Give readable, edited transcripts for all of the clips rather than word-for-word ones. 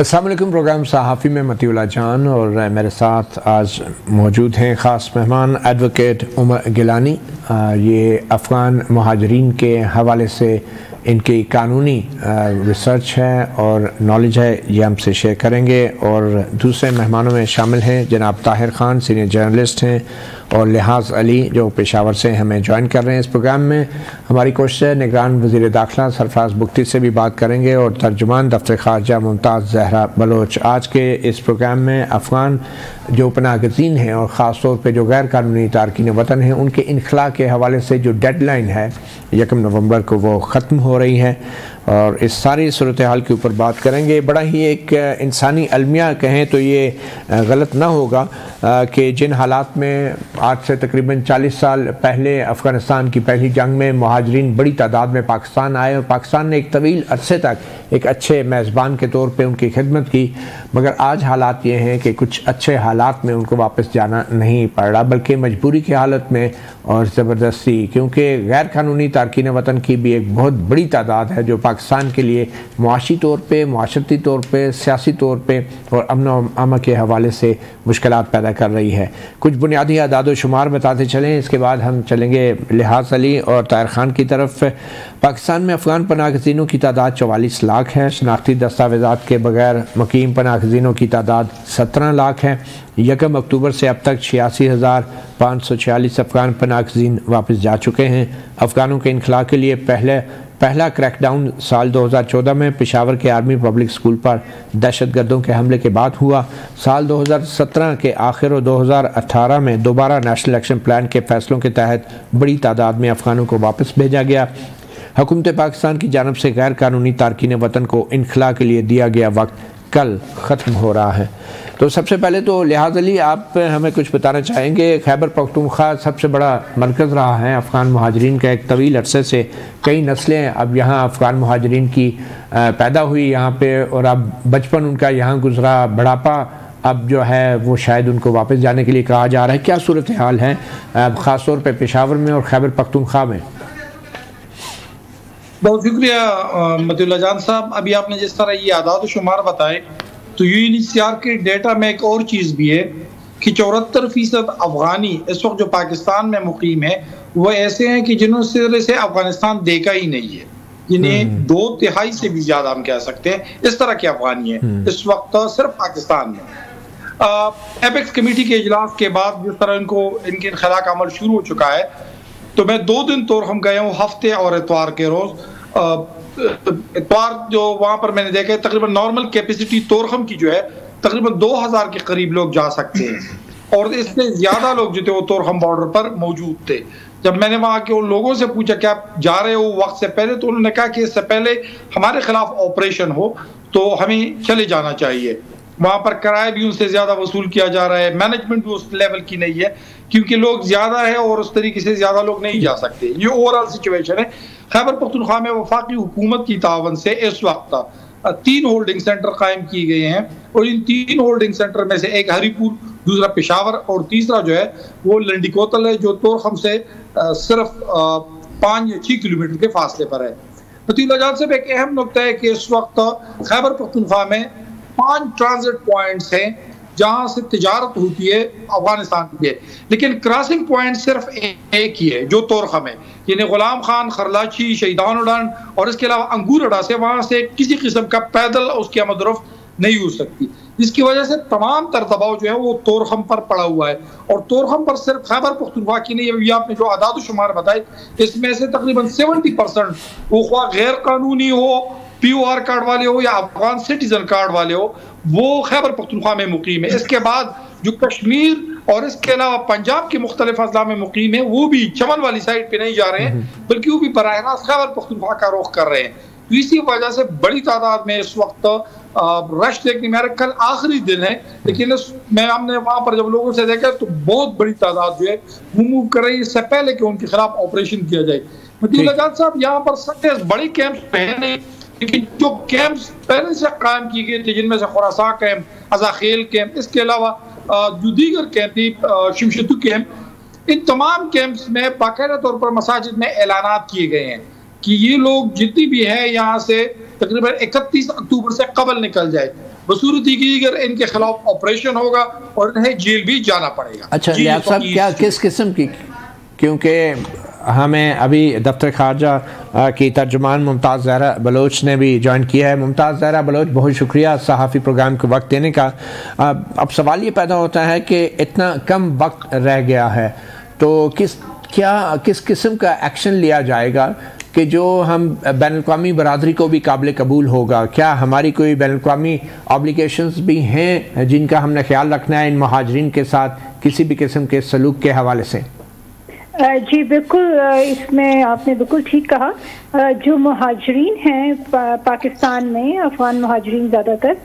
अस्सलाम वालेकुम। प्रोग्राम सहाफ़ी में मतीउल्लाह जान और मेरे साथ आज मौजूद हैं ख़ास मेहमान एडवोकेट उमर गिलानी। ये अफ़गान महाजरीन के हवाले से इनकी कानूनी रिसर्च है और नॉलेज है, ये हमसे शेयर करेंगे। और दूसरे मेहमानों में शामिल हैं जनाब ताहिर ख़ान, सीनियर जर्नलिस्ट हैं, और लिहाज अली जो पेशावर से हमें ज्वाइन कर रहे हैं इस प्रोग्राम में। हमारी कोशिश है निगरान वज़ीर दाखिला सरफराज बुख्ती से भी बात करेंगे और तर्जुमान दफ्तर ख़ारजा मुमताज़ ज़हरा बलोच। आज के इस प्रोग्राम में अफ़गान जो पनाहगज़ीन हैं और ख़ास तौर पे जो गैर कानूनी तारकीन वतन हैं, उनके इनखला के हवाले से जो डेडलाइन है 1 नवंबर को वो ख़त्म हो रही है, और इस सारी सूरत हाल के ऊपर बात करेंगे। बड़ा ही एक इंसानी अलमिया कहें तो ये गलत ना होगा कि जिन हालात में आज से तकरीबन 40 साल पहले अफ़गानिस्तान की पहली जंग में मुहाजिरीन बड़ी तादाद में पाकिस्तान आए और पाकिस्तान ने एक तवील अरसे तक एक अच्छे मेज़बान के तौर पे उनकी खिदमत की, मगर आज हालात ये हैं कि कुछ अच्छे हालात में उनको वापस जाना नहीं पड़ रहा, बल्कि मजबूरी की हालत में और ज़बरदस्ती, क्योंकि गैर कानूनी तारकीन वतन की भी एक बहुत बड़ी तादाद है जो पाकिस्तान के लिए मुआशी तौर पे, मुआशरती तौर पे, सियासी तौर पे और अमन व अमन के हवाले से मुश्किलात पैदा कर रही है। कुछ बुनियादी अदाद व शुमार बताते चलें, इसके बाद हम चलेंगे लिहाज अली और ताहिर ख़ान की तरफ। पाकिस्तान में अफ़गान पनाहगज़ीनों की तादाद 44 लाख है। शनाख्ती दस्तावेज़ात के बगैर मुकीम पनाहगज़ीनों की तादाद 17 लाख है। 1 अक्टूबर से अब तक 86,546 अफ़गान पनाहगज़ीन वापस जा चुके हैं। अफ़गानों के इनखला के लिए पहला क्रैकडाउन साल 2014 में पेशावर के आर्मी पब्लिक स्कूल पर दहशतगर्दों के हमले के बाद हुआ। साल 2017 के आखिर और 2018 में दोबारा नेशनल एक्शन प्लान के फैसलों के तहत बड़ी तादाद में अफ़गानों को वापस भेजा गया। हुकूमत पाकिस्तान की जानब से गैर कानूनी तारकीन वतन को इनखला के लिए दिया गया वक्त कल ख़त्म हो रहा है। तो सबसे पहले तो लिहाज अली, आप हमें कुछ बताना चाहेंगे। खैबर पख्तूनख्वा सबसे बड़ा मरकज़ रहा है अफ़गान महाजरीन का, एक तवील अरसे से कई नस्लें अब यहाँ अफ़गान महाजरीन की पैदा हुई यहाँ पे, और अब बचपन उनका यहाँ गुजरा, बुढ़ापा अब जो है वो शायद उनको वापस जाने के लिए कहा जा रहा है। क्या सूरत हाल है ख़ास तौर पर पेशावर में और खैबर पख्तूनख्वा में? बहुत शुक्रिया मतीउल्लाह जान साहब। अभी आपने जिस तरह ये आदाद शुमार बताए, तो यूएनएचसीआर के डेटा में एक और चीज़ भी है कि 74% अफगानी इस वक्त जो पाकिस्तान में मुकीम है वो ऐसे हैं कि जिन्होंने से अफगानिस्तान देखा ही नहीं है, जिन्हें 2/3 से भी ज़्यादा हम कह सकते हैं इस तरह के अफगानी हैं इस वक्त सिर्फ पाकिस्तान में। एपेक्स कमेटी के इजलास के बाद जिस तरह इनके इनखला का अमल शुरू हो चुका है, तो मैं 2 दिन तोरखम गया हूँ, हफ्ते और इतवार के रोज़। इतवार जो वहाँ पर मैंने देखा है, तकरीबन नॉर्मल कैपेसिटी तोरखम की जो है तकरीबन 2000 के करीब लोग जा सकते हैं, और इससे ज़्यादा लोग जो थे वो तोरखम बॉर्डर पर मौजूद थे। जब मैंने वहाँ के उन लोगों से पूछा कि आप जा रहे हो वक्त से पहले, तो उन्होंने कहा कि इससे पहले हमारे खिलाफ ऑपरेशन हो तो हमें चले जाना चाहिए। वहाँ पर किराया भी उनसे ज़्यादा वसूल किया जा रहा है, मैनेजमेंट भी उस लेवल की नहीं है क्योंकि लोग ज़्यादा है और उस तरीके से ज़्यादा लोग नहीं जा सकते। ये ओवरऑल सिचुएशन है। खैबर पख्तूनख्वा में वफाकी हुकूमत की तावन से इस वक्त 3 होल्डिंग सेंटर कायम किए गए हैं, और इन 3 होल्डिंग सेंटर में से एक हरीपुर, दूसरा पेशावर और तीसरा जो है वो लंडीकोतल है, जो तोरखम से सिर्फ 5 या 6 किलोमीटर के फासले पर है। मतीउल्लाह जान साहब, एक अहम नुकता है कि इस वक्त खैबर पख्तूनख्वा में 5 ट्रांजिट पॉइंट्स हैं जहां से तिजारत होती है अफगानिस्तान के लिए, लेकिन क्रॉसिंग पॉइंट सिर्फ एक ही है जो तोरखम है, यानी गुलाम खान, खरलाची, शहीदान उड़ान और इसके अलावा अंगूर अड्डा से वहां से किसी किस्म का पैदल उसकी आमद-ओ-रफ्त नहीं हो सकती, जिसकी वजह से तमाम तर दबाव जो है वो तोरखम पर पड़ा हुआ है। और तोरखम पर सिर्फ खैबर पख्तूनख्वा की नहीं, अभी आपने जो आदाद शुमार बताए इसमें से तकरीबन 70% वो ख्वाह गैर कानूनी हो, POR कार्ड वाले हो या अफगान सिटीजन कार्ड वाले हो, वो खैबर पख्तूनख्वा में मुकीम है। इसके बाद जो कश्मीर और इसके अलावा पंजाब के मुख्तलिफ अजला में मुकीम है वो भी चमन वाली साइड पे नहीं जा रहे हैं, बल्कि वो भी बराह रास्त खैबर पख्तूनख्वा का रुख कर रहे हैं। तो इसी वजह से बड़ी तादाद में इस वक्त रश देखने में, कल आखिरी दिन है, लेकिन हमने वहाँ पर जब लोगों से देखा तो बहुत बड़ी तादाद जो है वो मूव कर रही है इससे पहले कि उनके खिलाफ ऑपरेशन किया जाए। मतीउल्लाह जान साहब, यहाँ पर सख्त बड़ी कैंप है नहीं, लेकिन जो कैंप्स पहले से कायम किए गए थे, जिनमें से खुरासा कैंप, अज़ाखेल कैंप, इसके अलावा जो दीगर कैंप थी, शिमशतु कैंप, इन तमाम कैंप्स में बाकायदा तौर पर मसाजिद में ऐलानात किए गए हैं कि ये लोग जितनी भी है यहाँ से तकरीबन 31 अक्टूबर से कबल निकल जाए। बसूरत दीगर इनके खिलाफ ऑपरेशन होगा और इन्हें जेल भी जाना पड़ेगा। अच्छा लियाकत साहब, क्या किस किस्म की, क्योंकि हमें अभी दफ्तर खारजा की तर्जुमान मुमताज़ ज़हरा बलोच ने भी ज्वाइन किया है। मुमताज़ ज़हरा बलोच, बहुत शुक्रिया सहाफ़ी प्रोग्राम को वक्त देने का। अब सवाल ये पैदा होता है कि इतना कम वक्त रह गया है तो किस किस्म का एक्शन लिया जाएगा कि जो हम बैनुल-अक़वामी बरादरी को भी काबिल कबूल होगा? क्या हमारी कोई बैनुल-अक़वामी ऑब्लिगेशंस भी हैं जिनका हमने ख्याल रखना है इन महाजरीन के साथ किसी भी किस्म के सलूक के हवाले से? जी बिल्कुल, इसमें आपने बिल्कुल ठीक कहा। जो महाजरीन हैं पाकिस्तान में, अफगान महाजरीन ज़्यादातर,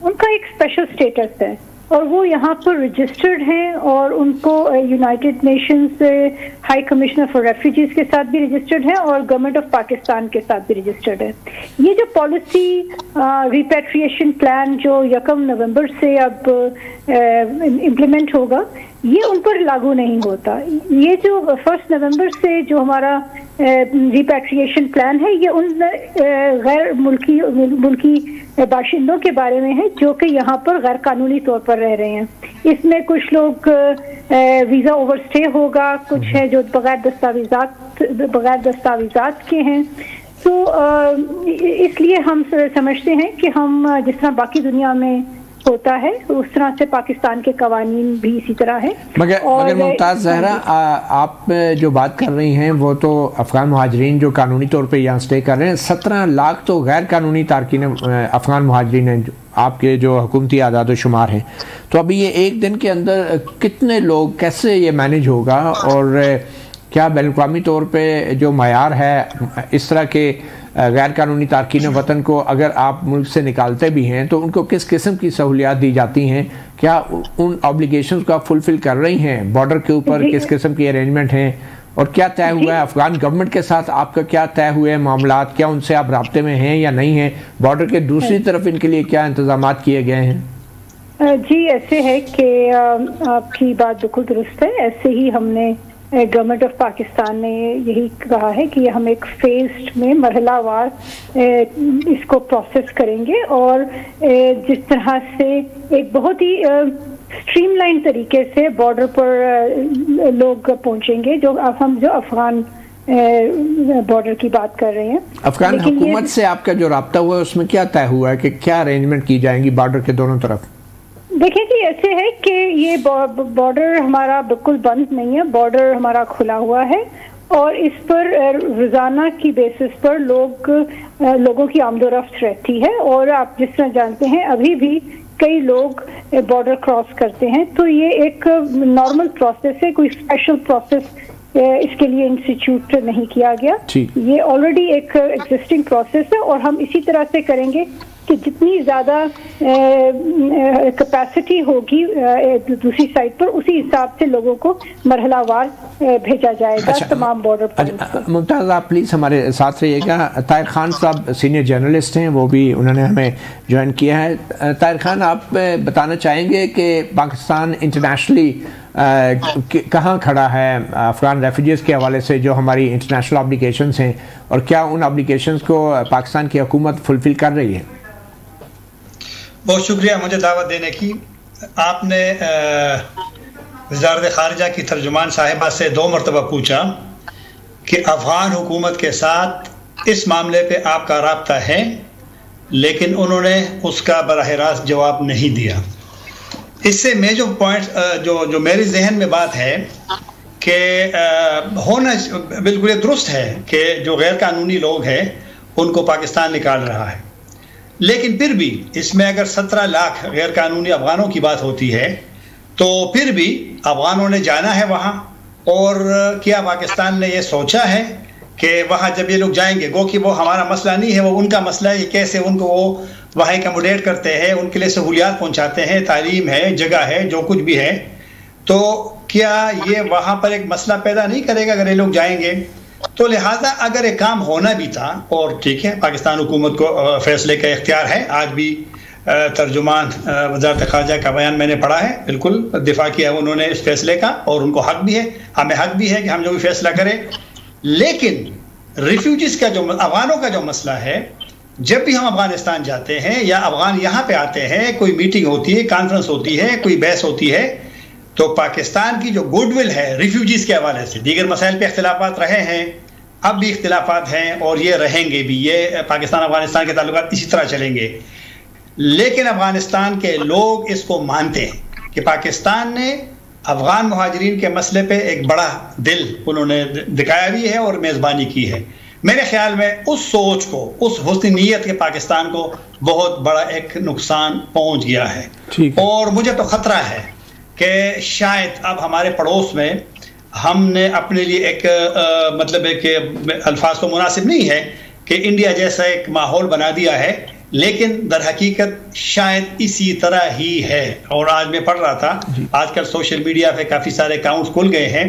उनका एक स्पेशल स्टेटस है और वो यहाँ पर रजिस्टर्ड हैं और उनको United Nations high commissioner for refugees के साथ भी रजिस्टर्ड है और गवर्नमेंट ऑफ पाकिस्तान के साथ भी रजिस्टर्ड है। ये जो पॉलिसी रिपैट्रिएशन प्लान जो 1 नवंबर से अब इम्प्लीमेंट होगा, ये उन पर लागू नहीं होता। ये जो 1 नवंबर से जो हमारा रिपैट्रिएशन प्लान है, ये उन गैर मुल्की बाशिंदों के बारे में है जो कि यहाँ पर गैर कानूनी तौर पर रह रहे हैं। इसमें कुछ लोग वीज़ा ओवरस्टे होगा, कुछ है जो बगैर दस्तावेज़ात के हैं। तो इसलिए हम समझते हैं कि हम जिस तरह बाकी दुनिया में होता है उस तरह से पाकिस्तान के कवानीन भी इसी तरह है। मगर मुमताज़ ज़हरा, आप जो बात कर रही हैं वो तो अफ़गान महाजरीन जो कानूनी तौर पे यहाँ स्टे कर रहे हैं, 17 लाख तो गैर कानूनी तारकीन अफ़गान महाजरीन हैं आपके जो हुकूमती आदाद शुमार हैं। तो अभी ये एक दिन के अंदर कितने लोग, कैसे ये मैनेज होगा और क्या बैनुल-अक़वामी तौर पे जो मयार है इस तरह के गैर कानूनी तारकीन वतन को अगर आप मुल्क से निकालते भी हैं तो उनको किस किस्म की सहूलियात दी जाती हैं? क्या उन ऑब्लिगेशंस को आप फुलफिल कर रही हैं? बॉर्डर के ऊपर किस किस्म की अरेंजमेंट हैं और क्या तय हुआ है अफगान गवर्नमेंट के साथ? आपका क्या तय हुए मामलात, क्या उनसे आप राब्ते में हैं या नहीं हैं? बॉर्डर के दूसरी तरफ इनके लिए क्या इंतजाम किए गए हैं? जी ऐसे है कि आपकी बात बिल्कुल दुरुस्त है। ऐसे ही हमने गवर्नमेंट ऑफ पाकिस्तान ने यही कहा है कि हम एक फेज्ड में मरहलावार इसको प्रोसेस करेंगे और जिस तरह से एक बहुत ही स्ट्रीमलाइन तरीके से बॉर्डर पर लोग पहुंचेंगे। जो अफगान बॉर्डर की बात कर रहे हैं, अफगान हुकूमत से आपका जो राब्ता हुआ है उसमें क्या तय हुआ है कि क्या अरेंजमेंट की जाएंगी बॉर्डर के दोनों तरफ? देखिए कि ऐसे है कि ये बॉर्डर हमारा बिल्कुल बंद नहीं है, बॉर्डर हमारा खुला हुआ है और इस पर रोजाना की बेसिस पर लोगों की आमदोरफ्त रहती है। और आप जिस तरह जानते हैं अभी भी कई लोग बॉर्डर क्रॉस करते हैं, तो ये एक नॉर्मल प्रोसेस है, कोई स्पेशल प्रोसेस इसके लिए इंस्टीट्यूट नहीं किया गया। ये ऑलरेडी एक एग्जिस्टिंग प्रोसेस है और हम इसी तरह से करेंगे कि जितनी ज़्यादा कैपेसिटी होगी दूसरी साइड पर उसी हिसाब से लोगों को मरहलावार भेजा जाएगा। अच्छा, तमाम बॉर्डर पर। मुमताज़ आप प्लीज़ हमारे साथ रहिएगा। ताहिर खान साहब सीनियर जर्नलिस्ट हैं, वो भी उन्होंने हमें ज्वाइन किया है। ताहिर खान, आप बताना चाहेंगे कि पाकिस्तान इंटरनेशनली कहाँ खड़ा है अफ़गान रेफ्यूजीज़ के हवाले से, जो हमारी इंटरनेशनल ऑब्लिगेशंस हैं, और क्या उन ऑब्लिगेशंस को पाकिस्तान की हुकूमत फुलफिल कर रही है? बहुत शुक्रिया मुझे दावत देने की। आपने वज़ारत ख़ारिजा की तर्जुमान साहिबा से 2 मरतबा पूछा कि अफ़गान हुकूमत के साथ इस मामले पे आपका राब्ता है, लेकिन उन्होंने उसका बराह रास्त जवाब नहीं दिया। इससे मेजर पॉइंट जो मेरे जहन में बात है कि होना बिल्कुल दुरुस्त है कि जो गैर कानूनी लोग हैं उनको पाकिस्तान निकाल रहा है, लेकिन फिर भी इसमें अगर 17 लाख गैर कानूनी अफगानों की बात होती है तो फिर भी अफगानों ने जाना है वहाँ। और क्या पाकिस्तान ने ये सोचा है कि वहाँ जब ये लोग जाएंगे, गो कि वो हमारा मसला नहीं है, वो उनका मसला है, कैसे उनको वो वहाँ एकमोडेट करते हैं, उनके लिए सहूलियात पहुँचाते हैं, तालीम है, जगह है, जो कुछ भी है, तो क्या ये वहाँ पर एक मसला पैदा नहीं करेगा अगर ये लोग जाएंगे? तो लिहाजा अगर एक काम होना भी था, और ठीक है पाकिस्तान हुकूमत को फैसले का इख्तियार है, आज भी तर्जुमान वज़ारत ख़ारिजा का बयान मैंने पढ़ा है, बिल्कुल दिफा किया उन्होंने इस फैसले का, और उनको हक भी है, हमें हक भी है कि हम जो भी फैसला करें। लेकिन रिफ्यूजीज़ का जो अफगानों का जो मसला है جب بھی ہم افغانستان جاتے ہیں یا افغان یہاں پہ آتے ہیں، کوئی میٹنگ ہوتی ہے، کانفرنس ہوتی ہے، کوئی بحث ہوتی ہے، تو پاکستان کی جو گڈ ول ہے ریفیوجیز کے حوالے سے، دیگر مسائل پہ اختلافات رہے ہیں، اب بھی اختلافات ہیں اور یہ رہیں گے بھی، یہ پاکستان افغانستان کے تعلقات اسی طرح چلیں گے، لیکن افغانستان کے لوگ اس کو مانتے ہیں کہ پاکستان نے افغان مہاجرین کے مسئلے پہ ایک بڑا دل انہوں نے دکھایا بھی ہے اور میزبانی کی ہے۔ میرے خیال میں اس سوچ کو، اس حسن نیت کے پاکستان کو بہت بڑا ایک نقصان پہنچ گیا ہے، اور مجھے تو خطرہ ہے کہ شاید اب ہمارے پڑوس میں ہم نے اپنے لیے ایک مطلب ہے کہ الفاظ تو مناسب نہیں ہے کہ انڈیا جیسا ایک ماحول بنا دیا ہے، لیکن در حقیقت شاید اسی طرح ہی ہے۔ اور آج میں پڑھ رہا تھا، آج کل سوشل میڈیا پہ کافی سارے اکاؤنٹس کھل گئے ہیں،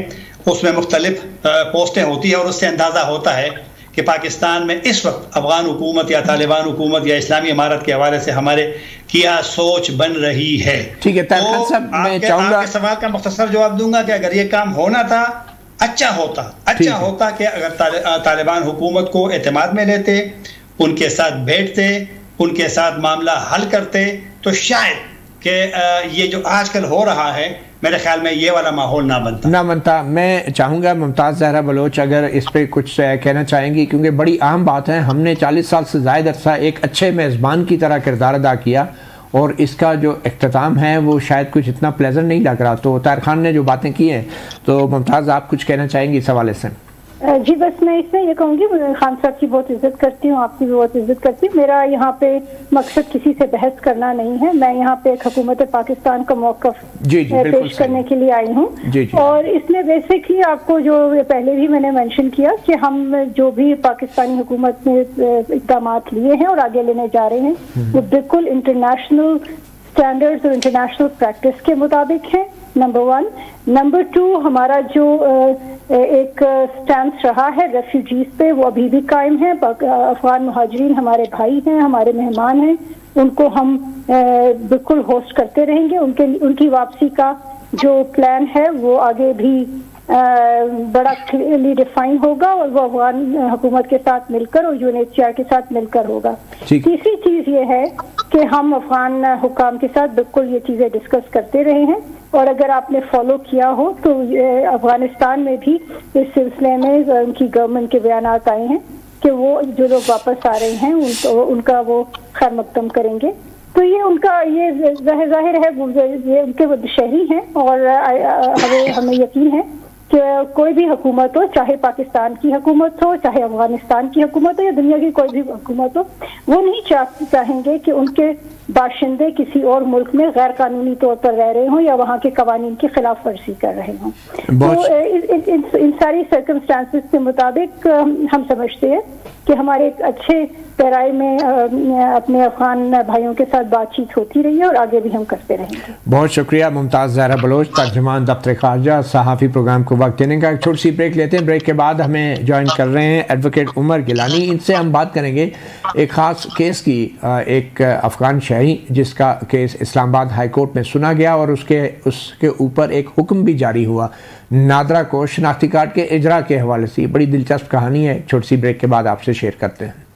اس میں مختلف پوسٹیں ہوتی ہیں اور اس سے اندازہ ہوتا ہے کہ پاکستان میں اس وقت افغان حکومت یا طالبان حکومت یا اسلامی امارت کے حوالے سے ہمارے کیا سوچ بن رہی ہے۔ ٹھیک ہے طاہر خان صاحب، میں چاہوں گا آپ کے سوال کا مختصر جواب دوں گا کہ اگر یہ کام ہونا تھا، اچھا ہوتا کہ اگر طالبان حکومت کو اعتماد میں لیتے، ان کے ساتھ بیٹھتے، ان کے ساتھ معاملہ حل کرتے، تو شاید کہ یہ جو آج کل ہو رہا ہے میرے خیال میں یہ والا ماحول نہ بنتا۔ میں چاہوں گا ممتاز زہرا بلوچ اگر اس پہ کچھ کہنا چاہیں گی، کیونکہ بڑی اہم بات ہے، ہم نے 40 سال سے زائد عرصہ ایک اچھے میزبان کی طرح کردار ادا کیا، اور اس کا جو اختتام ہے وہ شاید کچھ اتنا پلیزنٹ نہیں لگ رہا۔ تو طاہر خان نے جو باتیں کی ہیں، تو ممتاز آپ کچھ کہنا چاہیں گی اس حوالے سے؟ جی بس میں اس میں یہ کہوں گی، خان صاحب کی بہت عزت کرتی ہوں، آپ کی بھی بہت عزت کرتی ہوں۔ میرا یہاں پہ مقصد کسی سے بحث کرنا نہیں ہے، میں یہاں پہ ایک حکومت پاکستان کا موقف پیش کرنے کے لیے آئی ہوں، اور اس میں بیسکلی آپ کو جو پہلے بھی میں نے مینشن کیا کہ ہم جو بھی پاکستانی حکومت نے اقدامات لیے ہیں اور آگے لینے جا رہے ہیں وہ بالکل انٹرنیشنل اسٹینڈرڈز اور انٹرنیشنل پریکٹس کے مطابق ہیں، نمبر 1۔ نمبر 2، ہمارا جو ایک سٹینس رہا ہے ریفیوجیز پہ وہ ابھی بھی قائم ہے۔ افغان مہاجرین ہمارے بھائی ہیں، ہمارے مہمان ہیں، ان کو ہم بالکل ہوسٹ کرتے رہیں گے۔ ان کی واپسی کا جو پلان ہے وہ آگے بھی بڑا کلیئرلی ڈیفائن ہوگا، اور وہ افغان حکومت کے ساتھ مل کر اور UNHCR کے ساتھ مل کر ہوگا۔ تیسری چیز یہ ہے کہ ہم افغان حکام کے ساتھ بالکل یہ چیزیں ڈسکس کرتے رہے ہیں، اور اگر آپ نے فالو کیا ہو تو افغانستان میں بھی اس سلسلے میں ان کی گورنمنٹ کے بیانات آئے ہیں کہ وہ جو لوگ واپس آ رہے ہیں ان کا وہ خیر مقدم کریں گے۔ تو یہ ان کا یہ ظاہر ہے یہ ان کے شہری ہیں، اور ہمیں یقین ہے کہ کوئی بھی حکومت ہو، چاہے پاکستان کی حکومت ہو، چاہے افغانستان کی حکومت ہو یا دنیا کی کوئی بھی حکومت ہو، وہ نہیں چاہیں گے کہ ان کے باشندے کسی اور ملک میں غیر قانونی طور پر رہ رہے ہوں یا وہاں کے قوانین کی خلاف ورزی کر رہے ہوں۔ تو ان ساری سرکمسٹانسز کے مطابق ہم سمجھتے ہیں کہ ہمارے ایک اچھے پیرائی میں اپنے افغان بھائیوں کے ساتھ بات چیت ہوتی رہی ہے، اور آگے بھی ہم کرتے رہیں گے۔ بہت شکریہ ممتاز زہرا بلوچ، ترجمان دفتر خارجہ، صحافی، پروگرام کو وقت دینے کا۔ ایک چھوٹی سی بریک لیتے ہیں، بریک کے بعد ہمیں جوائن کر رہے ہیں ایڈوکیٹ عمر گیلانی، ان سے ہم بات کریں گے ایک خاص کیس کی، ایک افغان شہری جس کا کیس اسلام آباد ہائی کورٹ میں سنا گیا اور اس کے اوپر ایک حکم بھی جاری ہوا نادرا کو شناختی کارڈ کے اجرا کے حوالے سے۔ بڑی دلچسپ کہانی ہے، چھوٹی سی بریک کے بعد آپ سے شیئر کرتے ہیں۔